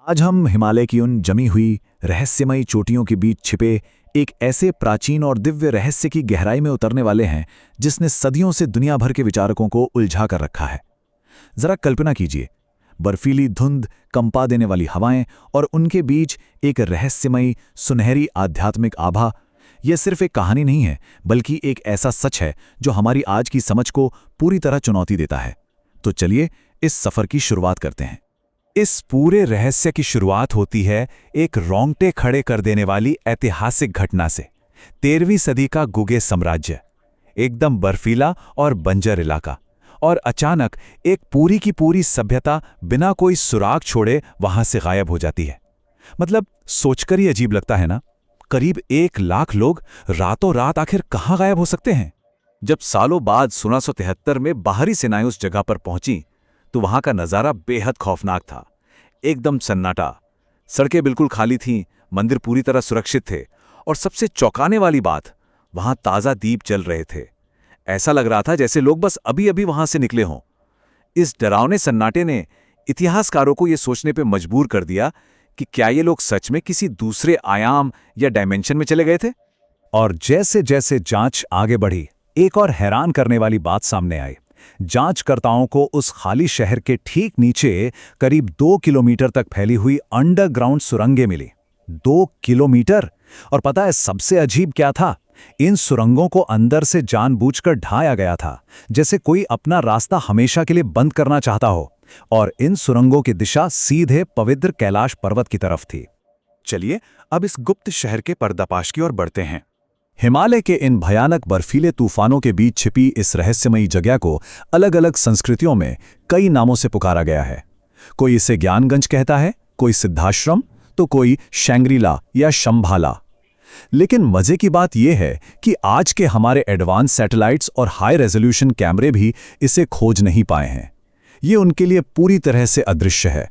आज हम हिमालय की उन जमी हुई रहस्यमयी चोटियों के बीच छिपे एक ऐसे प्राचीन और दिव्य रहस्य की गहराई में उतरने वाले हैं जिसने सदियों से दुनिया भर के विचारकों को उलझा कर रखा है। जरा कल्पना कीजिए, बर्फीली धुंध, कंपा देने वाली हवाएं और उनके बीच एक रहस्यमयी सुनहरी आध्यात्मिक आभा। यह सिर्फ एक कहानी नहीं है, बल्कि एक ऐसा सच है जो हमारी आज की समझ को पूरी तरह चुनौती देता है। तो चलिए इस सफर की शुरुआत करते हैं। इस पूरे रहस्य की शुरुआत होती है एक रोंगटे खड़े कर देने वाली ऐतिहासिक घटना से। 13वीं सदी का गुगे साम्राज्य, एकदम बर्फीला और बंजर इलाका, और अचानक एक पूरी की पूरी सभ्यता बिना कोई सुराग छोड़े वहां से गायब हो जाती है। मतलब सोचकर ही अजीब लगता है ना, करीब 1 लाख लोग रातों रात आखिर कहां गायब हो सकते हैं। जब सालों बाद 1673 में बाहरी सेनाएं उस जगह पर पहुंची तो वहां का नजारा बेहद खौफनाक था। एकदम सन्नाटा, सड़कें बिल्कुल खाली थीं, मंदिर पूरी तरह सुरक्षित थे, और सबसे चौंकाने वाली बात, वहां ताजा दीप जल रहे थे। ऐसा लग रहा था जैसे लोग बस अभी अभी वहां से निकले हों। इस डरावने सन्नाटे ने इतिहासकारों को यह सोचने पर मजबूर कर दिया कि क्या ये लोग सच में किसी दूसरे आयाम या डायमेंशन में चले गए थे। और जैसे जैसे जांच आगे बढ़ी, एक और हैरान करने वाली बात सामने आई। जांचकर्ताओं को उस खाली शहर के ठीक नीचे करीब 2 किलोमीटर तक फैली हुई अंडरग्राउंड सुरंगें मिली। 2 किलोमीटर! और पता है सबसे अजीब क्या था? इन सुरंगों को अंदर से जानबूझकर ढाया गया था, जैसे कोई अपना रास्ता हमेशा के लिए बंद करना चाहता हो। और इन सुरंगों की दिशा सीधे पवित्र कैलाश पर्वत की तरफ थी। चलिए अब इस गुप्त शहर के पर्दाफाश की ओर बढ़ते हैं। हिमालय के इन भयानक बर्फीले तूफानों के बीच छिपी इस रहस्यमयी जगह को अलग अलग संस्कृतियों में कई नामों से पुकारा गया है। कोई इसे ज्ञानगंज कहता है, कोई सिद्धाश्रम, तो कोई शैंग्रीला या शंभाला। लेकिन मजे की बात यह है कि आज के हमारे एडवांस सैटेलाइट्स और हाई रेजोल्यूशन कैमरे भी इसे खोज नहीं पाए हैं। ये उनके लिए पूरी तरह से अदृश्य है।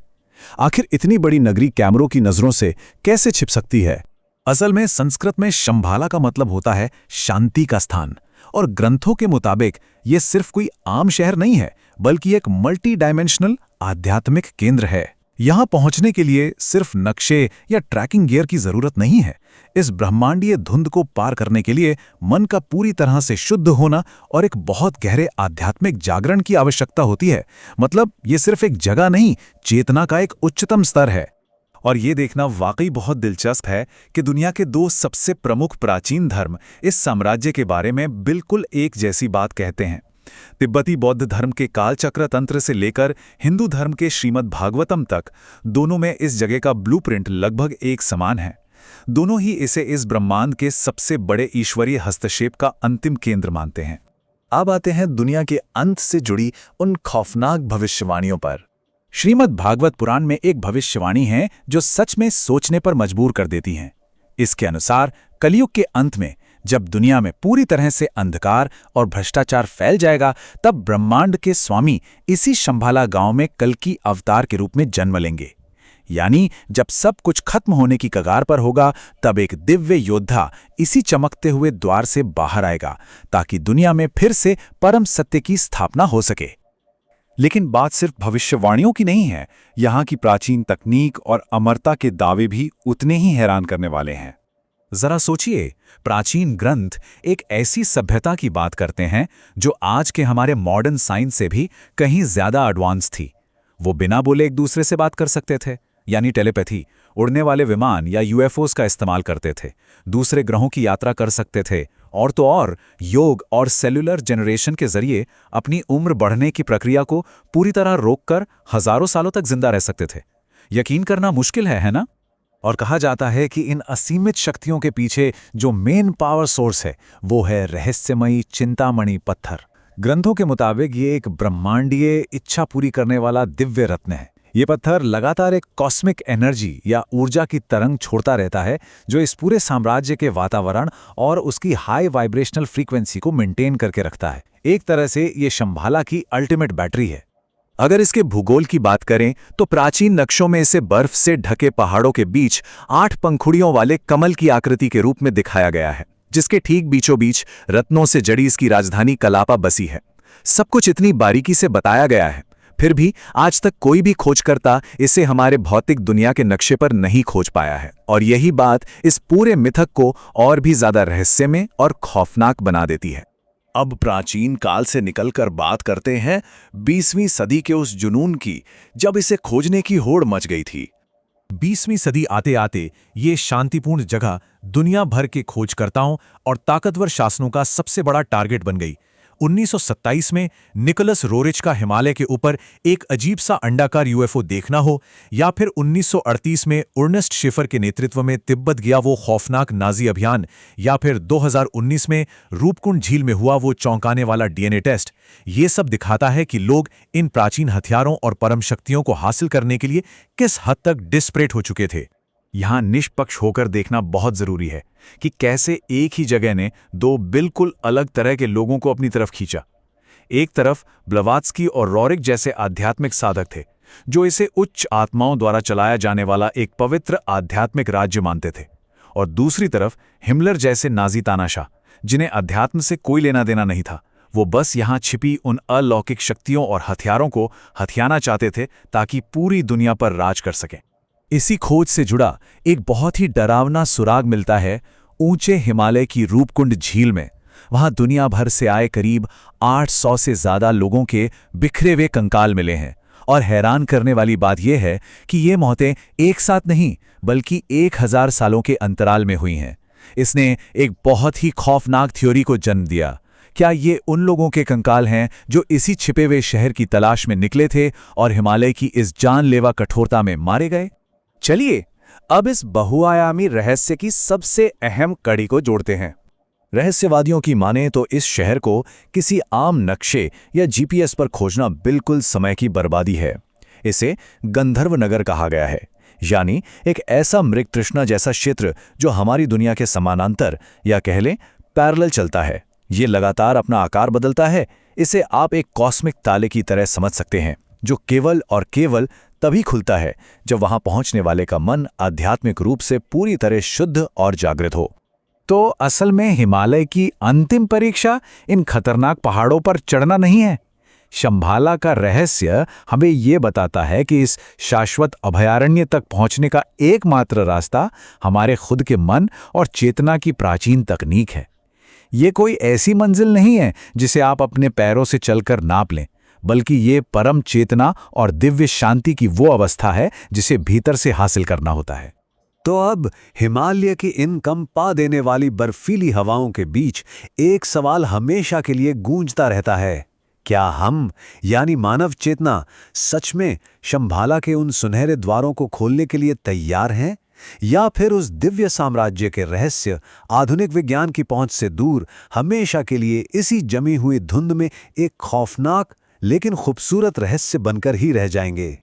आखिर इतनी बड़ी नगरी कैमरों की नजरों से कैसे छिप सकती है? असल में संस्कृत में शंभाला का मतलब होता है शांति का स्थान, और ग्रंथों के मुताबिक यह सिर्फ कोई आम शहर नहीं है, बल्कि एक मल्टी डायमेंशनल आध्यात्मिक केंद्र है। यहां पहुंचने के लिए सिर्फ नक्शे या ट्रैकिंग गियर की जरूरत नहीं है। इस ब्रह्मांडीय धुंध को पार करने के लिए मन का पूरी तरह से शुद्ध होना और एक बहुत गहरे आध्यात्मिक जागरण की आवश्यकता होती है। मतलब ये सिर्फ एक जगह नहीं, चेतना का एक उच्चतम स्तर है। और ये देखना वाकई बहुत दिलचस्प है कि दुनिया के 2 सबसे प्रमुख प्राचीन धर्म इस साम्राज्य के बारे में बिल्कुल एक जैसी बात कहते हैं। तिब्बती बौद्ध धर्म के कालचक्र तंत्र से लेकर हिंदू धर्म के श्रीमद् भागवतम तक, दोनों में इस जगह का ब्लूप्रिंट लगभग एक समान है। दोनों ही इसे इस ब्रह्मांड के सबसे बड़े ईश्वरीय हस्तक्षेप का अंतिम केंद्र मानते हैं। अब आते हैं दुनिया के अंत से जुड़ी उन खौफनाक भविष्यवाणियों पर। श्रीमद् भागवत पुराण में एक भविष्यवाणी है जो सच में सोचने पर मजबूर कर देती है। इसके अनुसार कलयुग के अंत में जब दुनिया में पूरी तरह से अंधकार और भ्रष्टाचार फैल जाएगा, तब ब्रह्मांड के स्वामी इसी शंभाला गांव में कल्कि अवतार के रूप में जन्म लेंगे। यानी जब सब कुछ खत्म होने की कगार पर होगा, तब एक दिव्य योद्धा इसी चमकते हुए द्वार से बाहर आएगा, ताकि दुनिया में फिर से परम सत्य की स्थापना हो सके। लेकिन बात सिर्फ भविष्यवाणियों की नहीं है। यहाँ की प्राचीन तकनीक और अमरता के दावे भी उतने ही हैरान करने वाले हैं। जरा सोचिए, प्राचीन ग्रंथ एक ऐसी सभ्यता की बात करते हैं जो आज के हमारे मॉडर्न साइंस से भी कहीं ज्यादा एडवांस थी। वो बिना बोले एक दूसरे से बात कर सकते थे, यानी टेलीपैथी, उड़ने वाले विमान या यूएफओस का इस्तेमाल करते थे, दूसरे ग्रहों की यात्रा कर सकते थे, और तो और योग और सेलुलर जनरेशन के जरिए अपनी उम्र बढ़ने की प्रक्रिया को पूरी तरह रोककर हजारों सालों तक जिंदा रह सकते थे। यकीन करना मुश्किल है ना? और कहा जाता है कि इन असीमित शक्तियों के पीछे जो मेन पावर सोर्स है, वो है रहस्यमयी चिंतामणि पत्थर। ग्रंथों के मुताबिक ये एक ब्रह्मांडीय इच्छा पूरी करने वाला दिव्य रत्न है। ये पत्थर लगातार एक कॉस्मिक एनर्जी या ऊर्जा की तरंग छोड़ता रहता है, जो इस पूरे साम्राज्य के वातावरण और उसकी हाई वाइब्रेशनल फ्रीक्वेंसी को मेंटेन करके रखता है। एक तरह से ये शंभाला की अल्टीमेट बैटरी है। अगर इसके भूगोल की बात करें तो प्राचीन नक्शों में इसे बर्फ से ढके पहाड़ों के बीच 8 पंखुड़ियों वाले कमल की आकृति के रूप में दिखाया गया है, जिसके ठीक बीचों बीच रत्नों से जड़ी इसकी राजधानी कलापा बसी है। सब कुछ इतनी बारीकी से बताया गया है, फिर भी आज तक कोई भी खोजकर्ता इसे हमारे भौतिक दुनिया के नक्शे पर नहीं खोज पाया है, और यही बात इस पूरे मिथक को और भी ज्यादा रहस्यमय और खौफनाक बना देती है। अब प्राचीन काल से निकलकर बात करते हैं 20वीं सदी के उस जुनून की, जब इसे खोजने की होड़ मच गई थी। 20वीं सदी आते आते ये शांतिपूर्ण जगह दुनिया भर के खोजकर्ताओं और ताकतवर शासनों का सबसे बड़ा टारगेट बन गई। 1927 में निकोलस रोरिच का हिमालय के ऊपर एक अजीब सा अंडाकार यूएफओ देखना हो, या फिर 1938 में अर्नेस्ट शेफर के नेतृत्व में तिब्बत गया वो खौफनाक नाजी अभियान, या फिर 2019 में रूपकुंड झील में हुआ वो चौंकाने वाला डीएनए टेस्ट, ये सब दिखाता है कि लोग इन प्राचीन हथियारों और परम शक्तियों को हासिल करने के लिए किस हद तक डिस्परेट हो चुके थे। यहां निष्पक्ष होकर देखना बहुत जरूरी है कि कैसे एक ही जगह ने दो बिल्कुल अलग तरह के लोगों को अपनी तरफ खींचा। एक तरफ ब्लवात्स्की और रोरिक जैसे आध्यात्मिक साधक थे, जो इसे उच्च आत्माओं द्वारा चलाया जाने वाला एक पवित्र आध्यात्मिक राज्य मानते थे, और दूसरी तरफ हिमलर जैसे नाजी तानाशाह, जिन्हें अध्यात्म से कोई लेना देना नहीं था। वो बस यहां छिपी उन अलौकिक शक्तियों और हथियारों को हथियाना चाहते थे ताकि पूरी दुनिया पर राज कर सकें। इसी खोज से जुड़ा एक बहुत ही डरावना सुराग मिलता है ऊंचे हिमालय की रूपकुंड झील में। वहां दुनिया भर से आए करीब 800 से ज्यादा लोगों के बिखरे हुए कंकाल मिले हैं, और हैरान करने वाली बात यह है कि ये मौतें एक साथ नहीं बल्कि 1000 सालों के अंतराल में हुई हैं। इसने एक बहुत ही खौफनाक थ्योरी को जन्म दिया। क्या ये उन लोगों के कंकाल हैं जो इसी छिपे हुए शहर की तलाश में निकले थे और हिमालय की इस जानलेवा कठोरता में मारे गए? चलिए अब इस बहुआयामी रहस्य की सबसे अहम कड़ी को जोड़ते हैं। रहस्यवादियों की माने तो इस शहर को किसी आम नक्शे या जीपीएस पर खोजना बिल्कुल समय की बर्बादी है। इसे गंधर्व नगर कहा गया है, यानी एक ऐसा मृग तृष्णा जैसा क्षेत्र जो हमारी दुनिया के समानांतर या कह लें पैरेलल चलता है। ये लगातार अपना आकार बदलता है। इसे आप एक कॉस्मिक ताले की तरह समझ सकते हैं, जो केवल और केवल तभी खुलता है जब वहां पहुंचने वाले का मन आध्यात्मिक रूप से पूरी तरह शुद्ध और जागृत हो। तो असल में हिमालय की अंतिम परीक्षा इन खतरनाक पहाड़ों पर चढ़ना नहीं है। शंभाला का रहस्य हमें ये बताता है कि इस शाश्वत अभयारण्य तक पहुंचने का एकमात्र रास्ता हमारे खुद के मन और चेतना की प्राचीन तकनीक है। ये कोई ऐसी मंजिल नहीं है जिसे आप अपने पैरों से चलकर नाप लें, बल्कि ये परम चेतना और दिव्य शांति की वो अवस्था है जिसे भीतर से हासिल करना होता है। तो अब हिमालय की इन कंपा देने वाली बर्फीली हवाओं के बीच एक सवाल हमेशा के लिए गूंजता रहता है, क्या हम यानी मानव चेतना सच में शंभाला के उन सुनहरे द्वारों को खोलने के लिए तैयार हैं, या फिर उस दिव्य साम्राज्य के रहस्य आधुनिक विज्ञान की पहुंच से दूर हमेशा के लिए इसी जमी हुई धुंध में एक खौफनाक लेकिन खूबसूरत रहस्य बनकर ही रह जाएंगे?